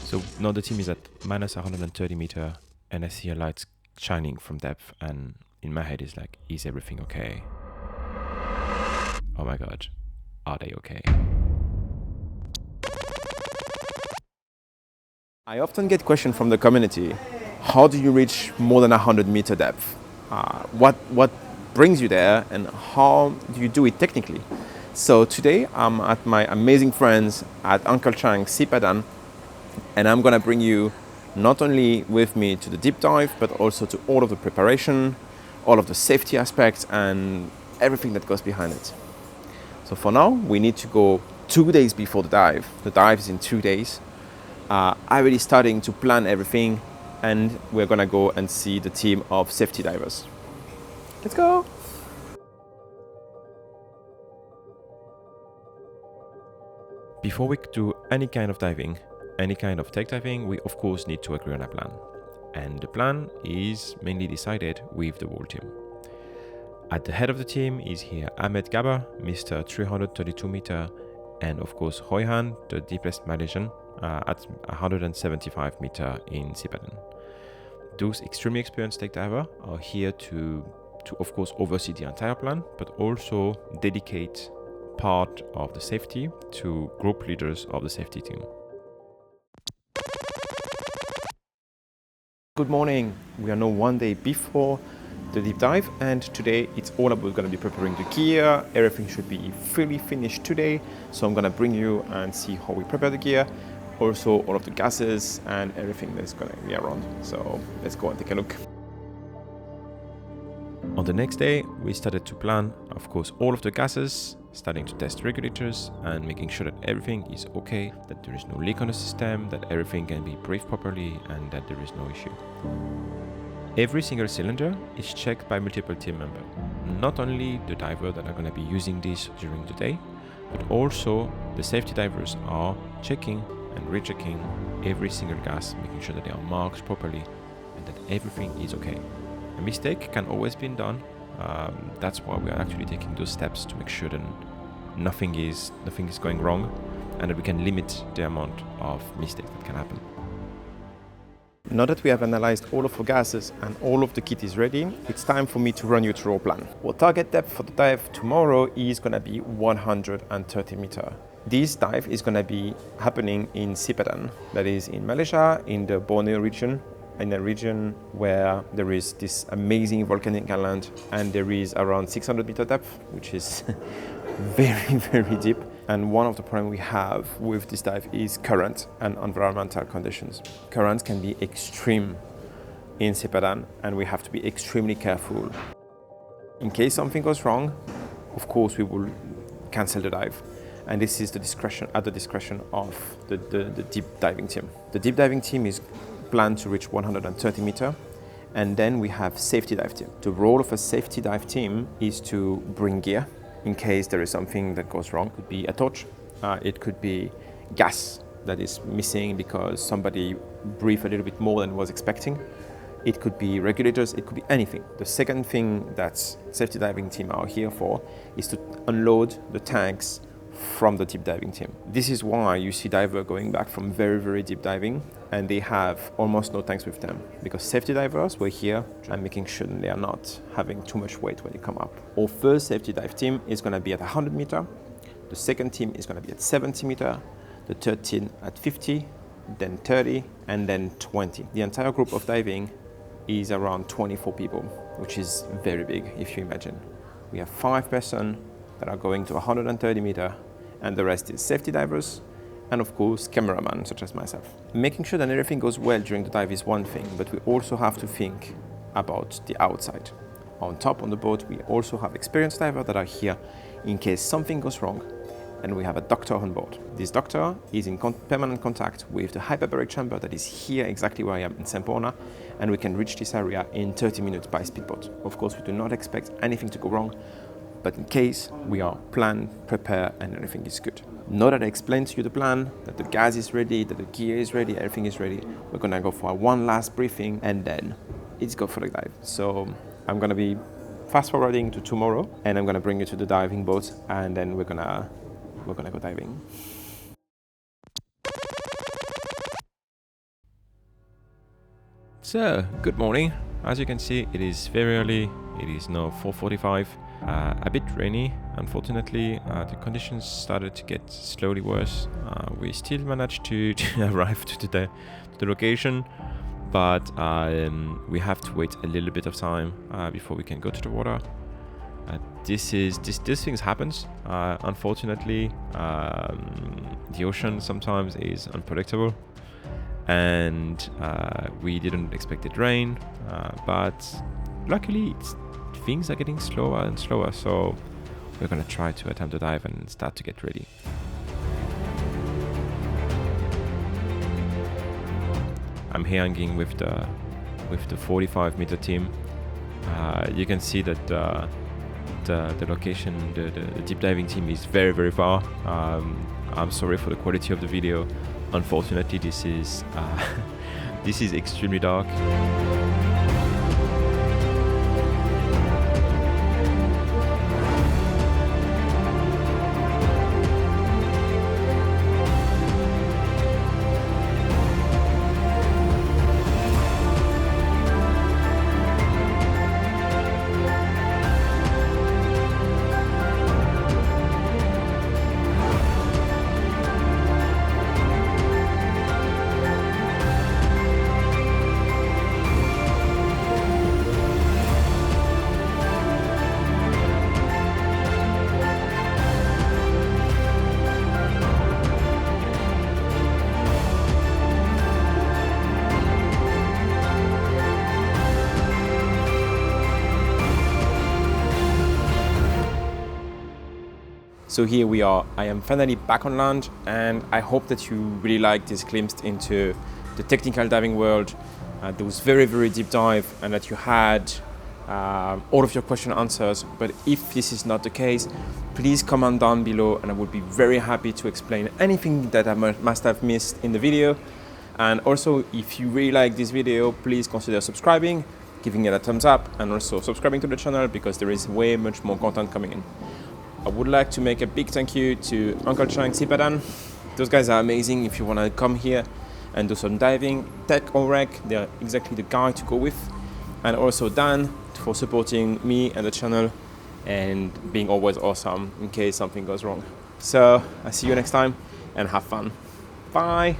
So now the team is at minus 130 meter and I see a light shining from depth and in my head is like, is everything okay? Oh my god, are they okay? I often get questions from the community, how do you reach more than 100-meter depth? What brings you there and how do you do it technically? So today I'm at my amazing friends at Uncle Chang, Sipadan, and I'm gonna bring you not only with me to the deep dive, but also to all of the preparation, all of the safety aspects and everything that goes behind it. So for now, we need to go 2 days before the dive. The dive is in 2 days. I'm already starting to plan everything and we're gonna go and see the team of safety divers. Let's go! Before we do any kind of diving, any kind of tech diving, we of course need to agree on a plan. And the plan is mainly decided with the whole team. At the head of the team is here Ahmed Gaba, Mr. 332 meter, and of course Hoyhan, the deepest Malaysian, at 175 meter in Sipadan. Those extremely experienced tech divers are here to of course oversee the entire plan, but also dedicate part of the safety to group leaders of the safety team. Good morning. We are now 1 day before the deep dive and today it's all about going to be preparing the gear. Everything should be fully finished today. So I'm going to bring you and see how we prepare the gear. Also all of the gases and everything that's going to be around. So let's go and take a look. On the next day, we started to plan, of course, all of the gases, starting to test regulators and making sure that everything is okay, that there is no leak on the system, that everything can be briefed properly and that there is no issue. Every single cylinder is checked by multiple team members, not only the divers that are going to be using this during the day, but also the safety divers are checking and rechecking every single gas, making sure that they are marked properly and that everything is okay. A mistake can always be done. That's why we are actually taking those steps to make sure that nothing is going wrong and that we can limit the amount of mistakes that can happen. Now that we have analyzed all of our gases and all of the kit is ready, it's time for me to run you through our plan. Our target depth for the dive tomorrow is going to be 130 meters. This dive is going to be happening in Sipadan, that is in Malaysia, in the Borneo region, in a region where there is this amazing volcanic island and there is around 600 meter depth, which is very, very deep. And one of the problems we have with this dive is current and environmental conditions. Currents can be extreme in Sipadan and we have to be extremely careful. In case something goes wrong, of course we will cancel the dive. And this is at the discretion of the deep diving team. The deep diving team is planned to reach 130 meters. And then we have safety dive team. The role of a safety dive team is to bring gear in case there is something that goes wrong. It could be a torch, it could be gas that is missing because somebody breathed a little bit more than was expecting. It could be regulators, it could be anything. The second thing that safety diving team are here for is to unload the tanks from the deep diving team. This is why you see divers going back from very, very deep diving and they have almost no tanks with them because safety divers were here and making sure they are not having too much weight when they come up. Our first safety dive team is going to be at 100 meters. The second team is going to be at 70 meters. The third team at 50, then 30, and then 20. The entire group of diving is around 24 people, which is very big if you imagine. We have 5 persons that are going to 130 meters and the rest is safety divers and of course cameramen such as myself. Making sure that everything goes well during the dive is one thing, but we also have to think about the outside. On top on the boat we also have experienced divers that are here in case something goes wrong, and we have a doctor on board. This doctor is in permanent contact with the hyperbaric chamber that is here exactly where I am in Semporna, and we can reach this area in 30 minutes by speedboat. Of course we do not expect anything to go wrong, but in case we are planned, prepared, and everything is good. Now that I explained to you the plan, that the gas is ready, that the gear is ready, everything is ready, we're gonna go for one last briefing and then it's go for the dive. So I'm gonna be fast forwarding to tomorrow and I'm gonna bring you to the diving boat and then we're gonna go diving. So, good morning. As you can see, it is very early. It is now 4:45. A bit rainy, unfortunately. The conditions started to get slowly worse. We still managed to arrive to the location, but we have to wait a little bit of time before we can go to the water. These things happens. Unfortunately, the ocean sometimes is unpredictable, and we didn't expect it rain, but luckily things are getting slower and slower, so we're gonna try to attempt the dive and start to get ready. I'm here hanging with the 45-meter team. You can see that the location, the deep diving team is very, very far. I'm sorry for the quality of the video. Unfortunately, this is this is extremely dark. So here we are. I am finally back on land, and I hope that you really like this glimpse into the technical diving world. There was very, very deep dive, and that you had all of your question answers. But if this is not the case, please comment down below, and I would be very happy to explain anything that I must have missed in the video. And also, if you really like this video, please consider subscribing, giving it a thumbs up, and also subscribing to the channel, because there is way much more content coming in. I would like to make a big thank you to Uncle Chang, Sipadan. Those guys are amazing. If you want to come here and do some diving, tech or rec, they're exactly the guy to go with. And also Dan for supporting me and the channel and being always awesome in case something goes wrong. So I'll see you next time and have fun. Bye.